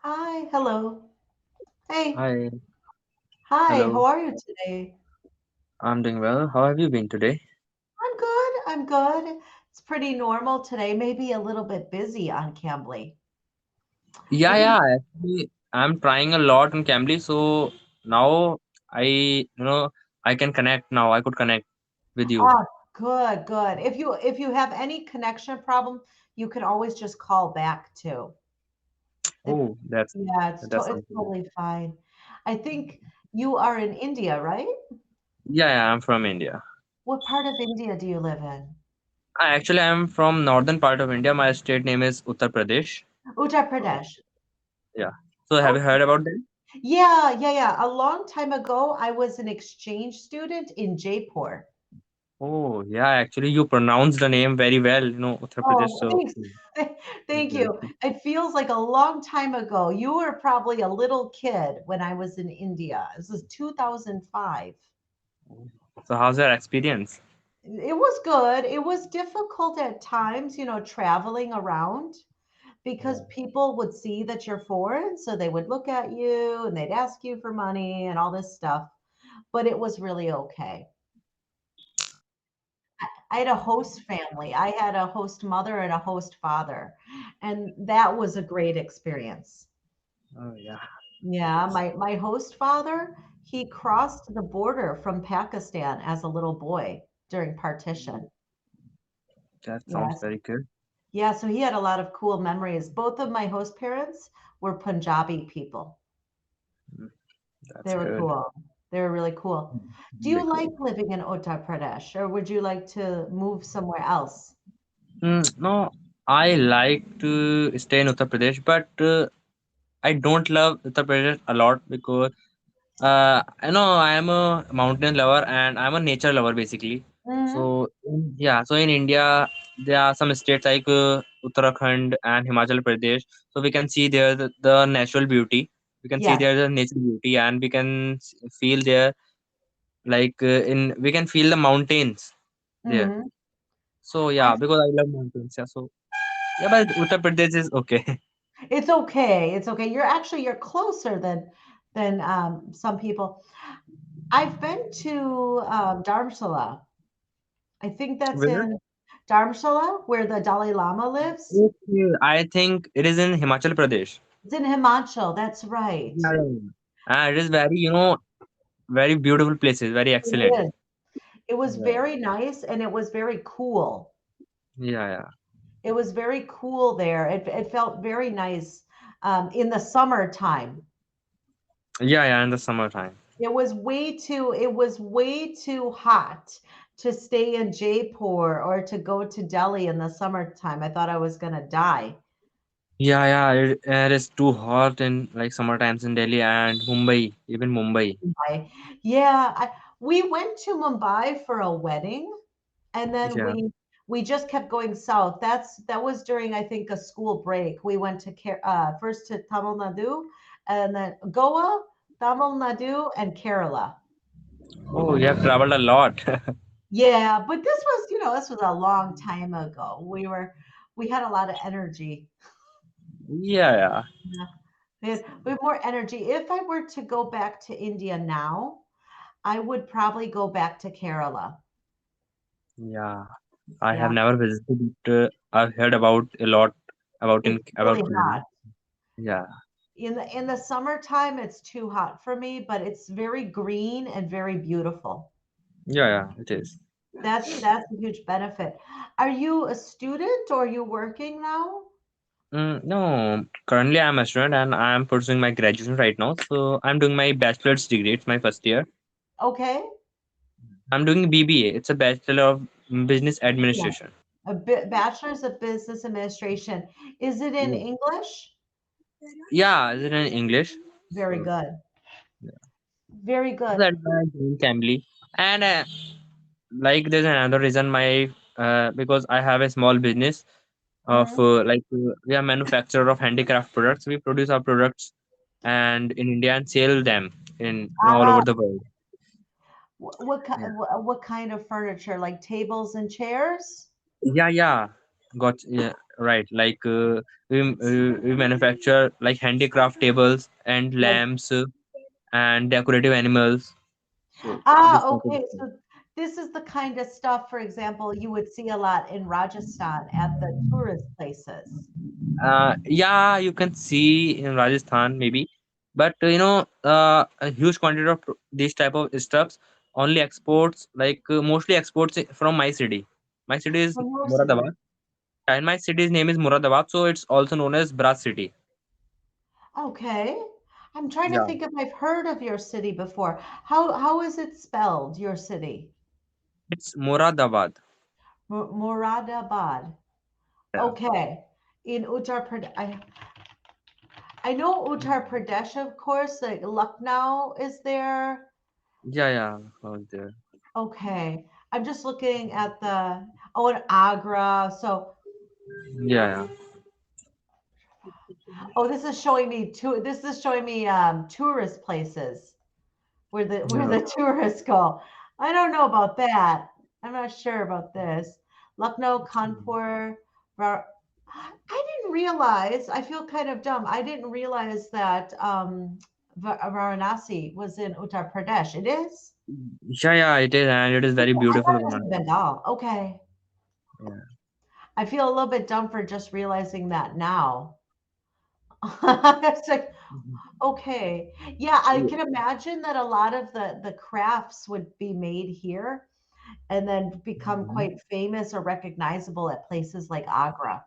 Hi, hello. Hey, Hi, hi, how hello. are you today? I'm doing well. How have you been today? I'm good, I'm good. It's pretty normal today, maybe a little bit busy on Cambly. I Yeah, think, yeah. Actually, I'm trying a lot on Cambly, so now I can connect now. I could connect with you. ah, good, good. If you have any connection problem, you can always just call back too. It, Oh, that's yeah, that's it's something. totally fine. I think you are in India, right? Yeah, yeah. I'm from India. What part of India do you live in? I'm from northern part of India. My state name is Uttar Pradesh. Uttar So, Pradesh. yeah. So have you heard about that? Yeah, yeah, yeah. A long time ago, I was an exchange student in Jaipur. Oh, yeah. Actually, you pronounce the name very well. Uttar Pradesh. Oh, So thanks. Thank yeah. you. It feels like a long time ago. You were probably a little kid when I was in India. This is 2005. So how's your experience? It was good. It was difficult at times, traveling around because people would see that you're foreign, so they would look at you and they'd ask you for money and all this stuff. But it was really okay. I had a host family. I had a host mother and a host father, and that was a great experience. Oh, yeah. Yeah, my host father, he crossed the border from Pakistan as a little boy during partition. That sounds Yes. very good. Yeah, so he had a lot of cool memories. Both of my host parents were Punjabi people. Mm, That's They were good. cool. They were really cool. Do Really you cool. like living in Uttar Pradesh, or would you like to move somewhere else? No, I like to stay in Uttar Pradesh, but I don't love Uttar Pradesh a lot because I know I am a mountain lover and I'm a nature lover basically. Hmm. So in India there are some states like Uttarakhand and Himachal Pradesh. So we can see there the natural beauty. We can see Yes. there the natural beauty, and we can feel there like in we can feel the mountains there. Hmm. So yeah, because I love mountains. Yeah, so yeah, but Uttar Pradesh is okay. It's okay. It's okay. You're closer than some people. I've been to Dharamsala. I think that's Where? in Dharamsala, where the Dalai Lama lives. Okay, I think it is in Himachal Pradesh. It's in Himachal. That's right. Yeah, yeah, yeah. It is very, very beautiful places, very excellent. It is. It was Yeah, very nice and it was very cool. yeah, yeah, It was very cool there. It felt very nice in the summertime. yeah, yeah. In the summertime. It was way too hot to stay in Jaipur or to go to Delhi in the summertime. I thought I was gonna die. Yeah, yeah. It is too hot in like summer times in Delhi and Mumbai, even Mumbai. Yeah, we went to Mumbai for a wedding, and then Yeah. we just kept going south. That was during I think a school break. We went to first to Tamil Nadu, and then Goa, Tamil Nadu, and Kerala. Oh, you have traveled a lot. Yeah, but this was a long time ago. We had a lot of energy. Yeah, yeah, Yeah. We had more energy. If I were to go back to India now, I would probably go back to Kerala. yeah. I have Yeah, never visited, but I've heard about a lot it's about really Kerala. hot. Yeah, In the summertime, it's too hot for me, but it's very green and very beautiful. yeah, yeah. It is. That's a huge benefit. Are you a student or are you working now? No, currently I'm a student and I'm pursuing my graduation right now. So I'm doing my bachelor's degree. It's my first year. Okay. I'm doing BBA. It's a Bachelor of Business Yeah. Administration. Bachelor's of Business Administration. Is it in Yeah, English? yeah, is it in English? Very So good. yeah, Very so good. that's why I joined Cambly. And like there's another reason my because I have a small business of Mhm. we are manufacturer of handicraft products. We produce our products and in India and sell them in all Ah, over the world. what Yeah. what kind of furniture? Like tables and chairs? Yeah, yeah. got yeah, right. Like we manufacture like handicraft tables and Like, lamps and decorative animals. So this ah, type of okay. stuff. So this is the kind of stuff, for example, you would see a lot in Rajasthan at the tourist places. Yeah, you can see in Rajasthan maybe, but a huge quantity of these type of stuffs only exports like mostly exports from my city. My city is From your city. Muradabad, and my city's name is Muradabad, so it's also known as Brass City. Okay. I'm trying to Yeah, think if I've heard of your city before. How is it spelled, your city? it's Muradabad. Moradabad. Yeah, Okay. In Uttar Pradesh. I know Uttar Pradesh, of course, like Lucknow is there. yeah, yeah. Was there. Okay. I'm just looking at and Agra. So, Yeah, oh, this is showing me tourist places where yeah. the tourists go. I don't know about that. I'm not sure about this. Lucknow, Kanpur, I didn't realize, I feel kind of dumb. I didn't realize that Varanasi was in Uttar Pradesh. It is? Yeah, yeah, it is, and it is very I beautiful thought it was one. in Bengal. Okay. Yeah. I feel a little bit dumb for just realizing that now. It's like, okay. Yeah, I can imagine that a lot of the crafts would be made here and then become Mhm. quite famous or recognizable at places like Agra.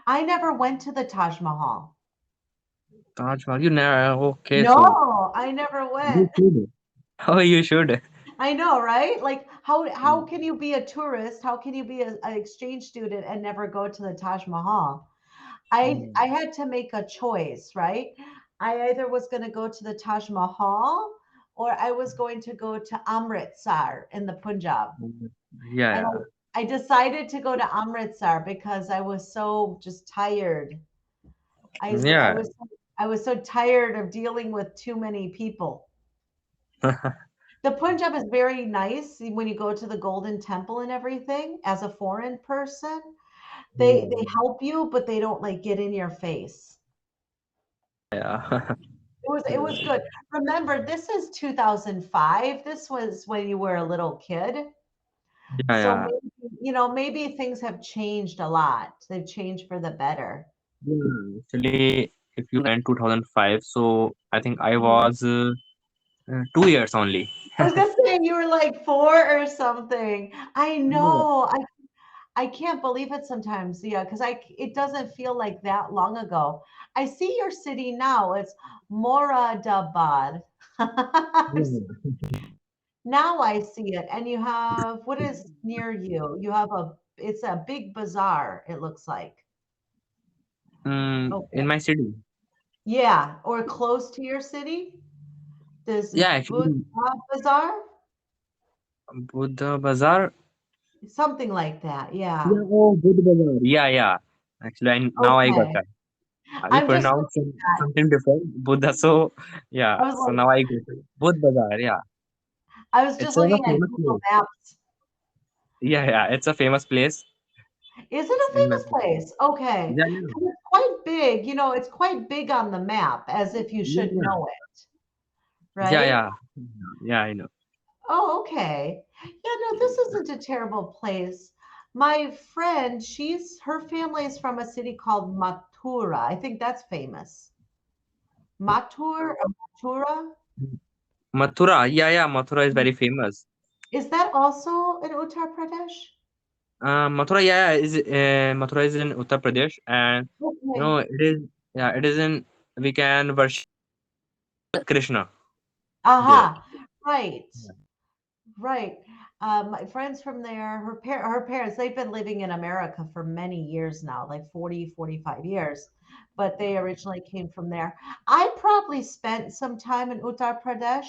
I never went to the Taj Mahal. Taj Mahal, you never okay, so No, I never you went. should. Oh, you should. I know, right? Like how can you be a tourist? How can you be an exchange student and never go to the Taj Mahal? I Mm. had to make a choice, right? I either was going to go to the Taj Mahal or I was going to go to Amritsar in the Punjab. And Yeah, I decided to go to Amritsar because I was so just tired. yeah, I yeah. was I was so tired of dealing with too many people. The Punjab is very nice when you go to the Golden Temple and everything as a foreign person. They Hmm. help you, but they don't like get in your face. Yeah, It was good. Remember, this is 2005. This was when you were a little kid. yeah, So yeah. maybe, maybe things have changed a lot. They've changed for the better. Yeah. Actually, if you went 2005, so I think I Mhm. was 2 years only. I was gonna say you were like four or something. I No. know. I can't believe it sometimes. Yeah, because it doesn't feel like that long ago. I see your city now. It's Moradabad. Yeah. Now I see it. And you have what is near you? You have it's a big bazaar, it looks like. In Okay. my city. Yeah, or close to your city. This Yeah, Buddha actually, Bazaar, Buddha Bazaar. something like that. Yeah. Yeah, oh, Buddha Bazaar. Yeah, yeah. Actually, now I got Okay. that. We I'm just pronounce looking at, something different, Buddha. So yeah, I was so like, now I get it. Buddha Bazaar. Yeah, I was just it's a looking at famous Google place. Maps. Yeah, yeah, it's a famous place Is it a in my famous city. place? Okay. Yeah, yeah, 'Cause it's quite big. It's quite big on the map, as if you yeah, should yeah, know it, yeah, right? yeah, yeah. I know. Oh, okay. Yeah, no, this isn't a terrible place. My friend, her family is from a city called Mathura. I think that's famous. Mathur or Mathura? Mathura. Yeah, yeah. Mathura is very famous. Is that also in Uttar Pradesh? Mathura. Yeah, Mathura is in Uttar Pradesh, and Okay. it is. Yeah, it is in. We can worship Krishna there. Aha. Right. Right. My friends from there, her parents, they've been living in America for many years now, like 40, 45 years, but they originally came from there. I probably spent some time in Uttar Pradesh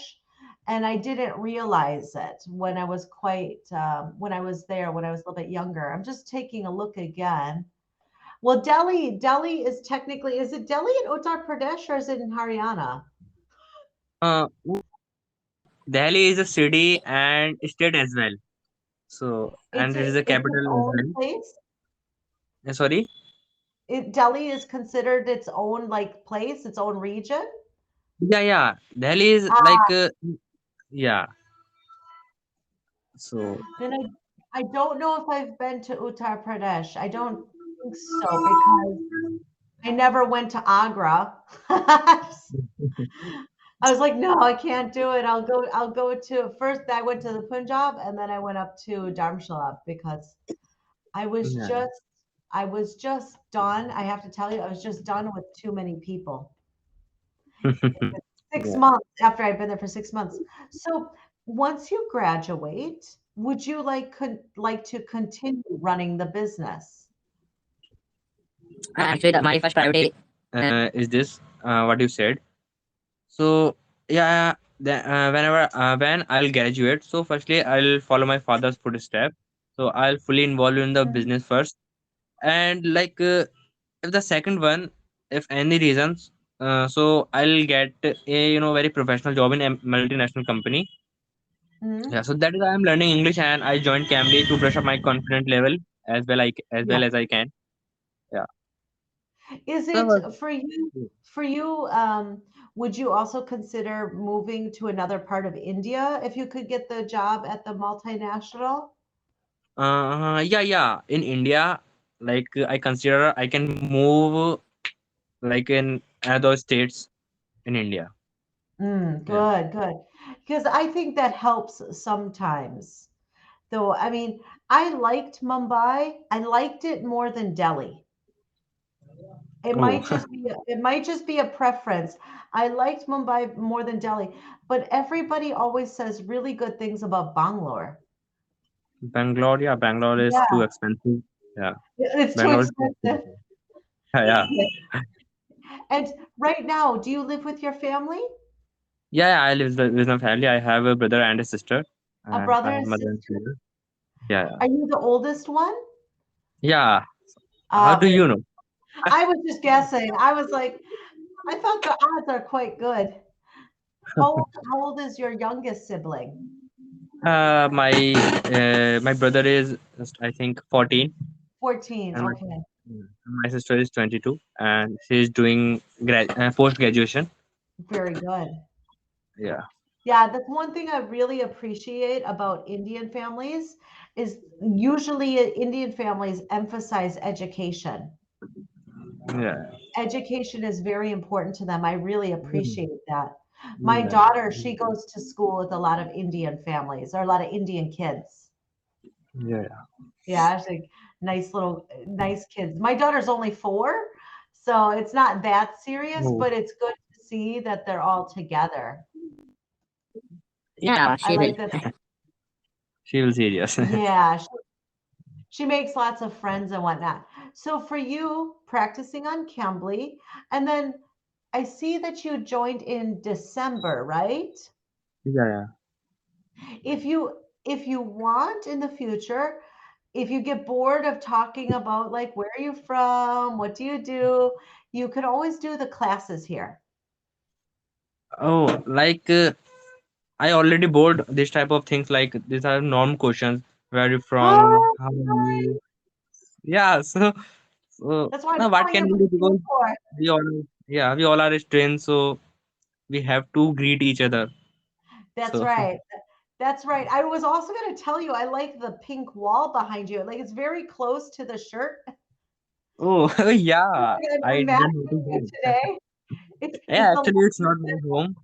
and I didn't realize it when I was there, when I was a little bit younger. I'm just taking a look again. Well, Delhi is it Delhi in Uttar Pradesh or is it in Haryana? Uh, Delhi is a city and state as well. So, and It's it is a its capital as own well. place. Sorry. Delhi is considered its own like place, its own region. Yeah, yeah. Delhi is like, Ah, yeah. So then I don't know if I've been to Uttar Pradesh. I don't think so because I never went to Agra. I was like, no, I can't do it. I'll go to first I went to the Punjab and then I went up to Dharamshala because I was yeah. just I was just done. I have to tell you, I was just done with too many people. Six Yeah. months after I'd been there for 6 months. So once you graduate, would you like to continue running the business? Actually, my first priority is this what you said. So yeah, when I'll graduate, so firstly I'll follow my father's footsteps. So I'll fully involve in the Mhm. business first, and like if the second one, if any reasons, so I'll get a very professional job in a multinational company. Yeah, Mhm. so that is why I'm learning English, and I joined Cambly to brush up my confidence level as Yeah. well as I can. Yeah. Is So it for you, would you also consider moving to another part of India if you could get the job at the multinational? yeah, yeah. In India, like I consider I can move like in other states in India. Yeah. Good, good. Because I think that helps sometimes. Though, I mean, I liked Mumbai. I liked it more than Delhi. Oh, It might just be a preference. I liked Mumbai more than Delhi, but everybody always says really good things about Bangalore. Bangalore. Yeah, Bangalore is too Yeah, expensive. Yeah, it's too Bangalore is too expensive. expensive. Yeah, And right now, do you live with your family? yeah. I live with my family. I have a brother and a sister, A and brother my and mother and sister? father. Yeah, Are you the oldest one? yeah. How Ah, do very. you know? I was just guessing. I was like, I thought the odds are quite good. How old is your youngest sibling? My brother is I think 14, 14. and Okay, my sister is 22, and she's doing post graduation. very good. Yeah. Yeah, that's one thing I really appreciate about Indian families is usually Indian families emphasize education. Yeah. Education is very important to them. I really Mm. appreciate that. My Yeah. daughter, she goes to school with a lot of Indian families or a lot of Indian kids. Yeah. Yeah, it's like nice kids. My daughter's only 4, so it's not that serious, Oh. but it's good to see that they're all together. Yeah, I she will. like that. She will serious. Yeah, she makes lots of friends and whatnot. So for you, practicing on Cambly, and then I see that you joined in December, right? Yeah, yeah. If you want in the future, if you get bored of talking about like where are you from, what do, you could always do the classes here. Oh, like I already bored this type of things. Like these are norm questions. Where are you from? Oh, How are sorry. you? Yeah. So That's why I'm now what telling can you we to do? do Because for. we all are strangers. So we have to greet each other. That's So right. That's right. I was also going to tell you I like the pink wall behind you. Like it's very close to the shirt. oh yeah, I'm I didn't matching notice you that. today. Yeah, It's a actually, it's not my home.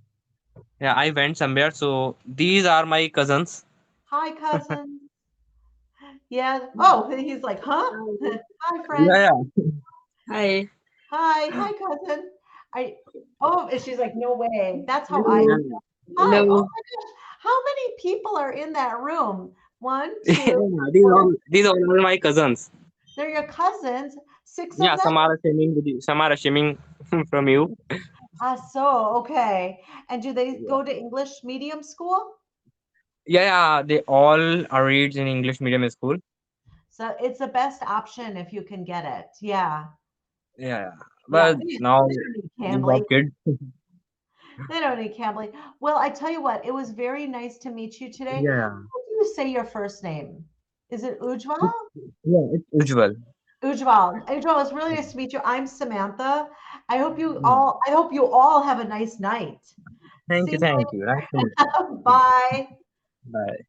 Yeah, I went somewhere. So these are my cousins. hi cousin. Yeah. Oh, he's like, huh? Hi friend. Yeah, yeah. Hi. Hi cousin. I oh, and she's like, no way. That's how I Yeah. hi. Oh Hello. my gosh. How many people are in that room? One, Yeah, two, four. these all are my cousins. They're your cousins. 6 of Yeah, them? some are shaming with you. Some are shaming from you. Ah, so okay. And do they Yeah. go to English medium school? Yeah, yeah, they all are reads in English medium school. So it's the best option if you can get it. Yeah. Yeah, yeah. Yeah. But now They don't need we Cambly. got kids. They don't need Cambly. Well, I tell you what, it was very nice to meet you today. Yeah. How do you say your first name? Is it Ujjwal? Yeah, it's usual. Ujwal, it's really nice to meet you. I'm Samantha. Mm. I hope you all have a nice night. Thank See you, you thank you. Nice to meet later. you. Bye. Bye.